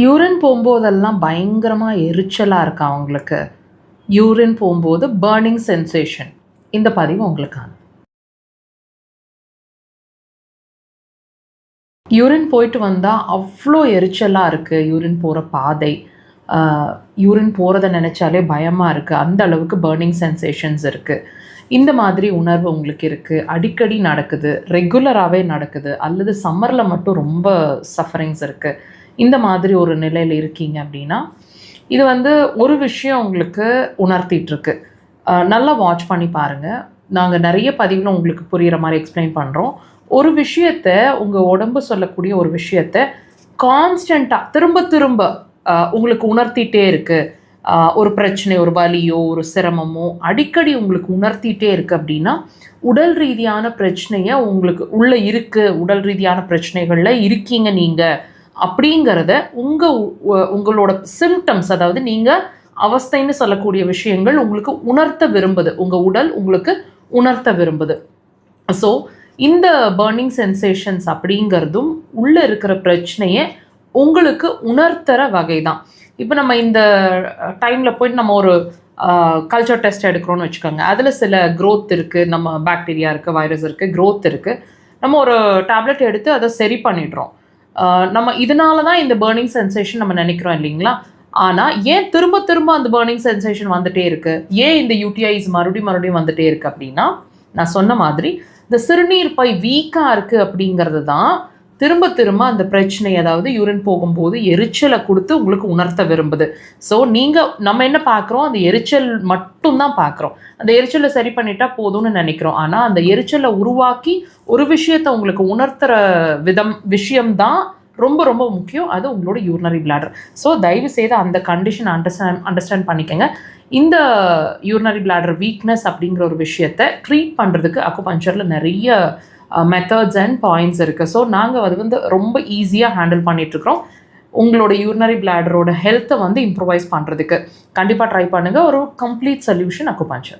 Urine போகும்போதெல்லாம் பயங்கரமாக எரிச்சலாக இருக்கா அவங்களுக்கு. யூரின் போகும்போது பர்னிங் சென்சேஷன். இந்த பதிவு உங்களுக்கான. யூரின் போயிட்டு வந்தால் அவ்வளோ எரிச்சலாக இருக்குது. யூரின் போகிற பாதை, யூரின் போகிறத நினச்சாலே பயமாக இருக்குது. அந்த அளவுக்கு பர்னிங் சென்சேஷன்ஸ் இருக்குது. இந்த மாதிரி உணர்வு உங்களுக்கு இருக்குது, அடிக்கடி நடக்குது, ரெகுலராகவே நடக்குது, அல்லது சம்மரில் மட்டும் ரொம்ப சஃபரிங்ஸ் இருக்குது. இந்த மாதிரி ஒரு நிலையில் இருக்கீங்க அப்படின்னா, இது ஒரு விஷயம் உங்களுக்கு உணர்த்திட்டுருக்கு. நல்லா வாட்ச் பண்ணி பாருங்கள். நாங்கள் நிறைய பதிவில் உங்களுக்கு புரிகிற மாதிரி எக்ஸ்பிளைன் பண்ணுறோம். ஒரு விஷயத்தை, உங்கள் உடம்பு சொல்லக்கூடிய ஒரு விஷயத்தை கான்ஸ்டண்ட்டாக திரும்ப திரும்ப உங்களுக்கு உணர்த்திட்டே இருக்குது. ஒரு பிரச்சனை, ஒரு வலியோ, ஒரு சிரமமோ அடிக்கடி உங்களுக்கு உணர்த்திட்டே இருக்குது அப்படின்னா, உடல் ரீதியான பிரச்சனையை உங்களுக்கு உள்ளே இருக்குது, உடல் ரீதியான பிரச்சனைகளில் இருக்கீங்க நீங்கள் அப்படிங்கிறத உங்களோட சிம்டம்ஸ், அதாவது நீங்கள் அவஸ்தைன்னு சொல்லக்கூடிய விஷயங்கள் உங்களுக்கு உணர்த்த விரும்புது, உங்கள் உடல் உங்களுக்கு உணர்த்த விரும்புது. ஸோ இந்த பர்னிங் சென்சேஷன்ஸ் அப்படிங்கிறதும் உள்ளே இருக்கிற பிரச்சனையை உங்களுக்கு உணர்த்துற வகை தான். இப்போ நம்ம இந்த டைமில் போயிட்டு நம்ம ஒரு கல்ச்சர் டெஸ்ட் எடுக்கிறோன்னு வச்சுக்கோங்க. அதில் சில க்ரோத் இருக்குது, நம்ம பாக்டீரியா இருக்குது, வைரஸ் இருக்குது, க்ரோத் இருக்குது. நம்ம ஒரு டேப்லெட் எடுத்து அதை சரி பண்ணிடுறோம். நம்ம இதனால தான் இந்த பர்னிங் சென்சேஷன் நம்ம நினைக்கிறோம் இல்லைங்களா? ஆனால் ஏன் திரும்ப திரும்ப அந்த பர்னிங் சென்சேஷன் வந்துகிட்டே இருக்குது, ஏன் இந்த யூடிஐஸ் மறுபடியும் வந்துகிட்டே இருக்குது அப்படின்னா, நான் சொன்ன மாதிரி இந்த சிறுநீர் பை வீக்காக இருக்குது அப்படிங்கிறது தான் திரும்ப திரும்ப அந்த பிரச்சனை, அதாவது யூரின் போகும்போது எரிச்சலை கொடுத்து உங்களுக்கு உணர்த்த விரும்புது. ஸோ நம்ம என்ன பார்க்குறோம், அந்த எரிச்சல் மட்டும்தான் பார்க்குறோம். அந்த எரிச்சலை சரி பண்ணிட்டா போதும்னு நினைக்கிறோம். ஆனால் அந்த எரிச்சலை உருவாக்கி ஒரு விஷயத்தை உங்களுக்கு உணர்த்துற விஷயம்தான் ரொம்ப ரொம்ப முக்கியம். அது உங்களோட யூரினரி பிளாடர். ஸோ தயவு செய்து அந்த கண்டிஷன் அண்டர்ஸ்டாண்ட் பண்ணிக்கங்க. இந்த யூரினரி பிளாடர் வீக்னஸ் அப்படிங்கிற ஒரு விஷயத்தை ட்ரீட் பண்ணுறதுக்கு அக்குபஞ்சரில் நிறைய மெத்தட்ஸ் அண்ட் பாயிண்ட்ஸ் இருக்குது. ஸோ நாங்கள் அது ரொம்ப ஈஸியாக ஹேண்டில் பண்ணிகிட்ருக்குறோம். உங்களோட யூரினரி பிளாடரோட ஹெல்த்தை இம்ப்ரூவைஸ் பண்ணுறதுக்கு கண்டிப்பாக ட்ரை பண்ணுங்கள். ஒரு கம்ப்ளீட் சொல்யூஷன் அக்குபஞ்சர்.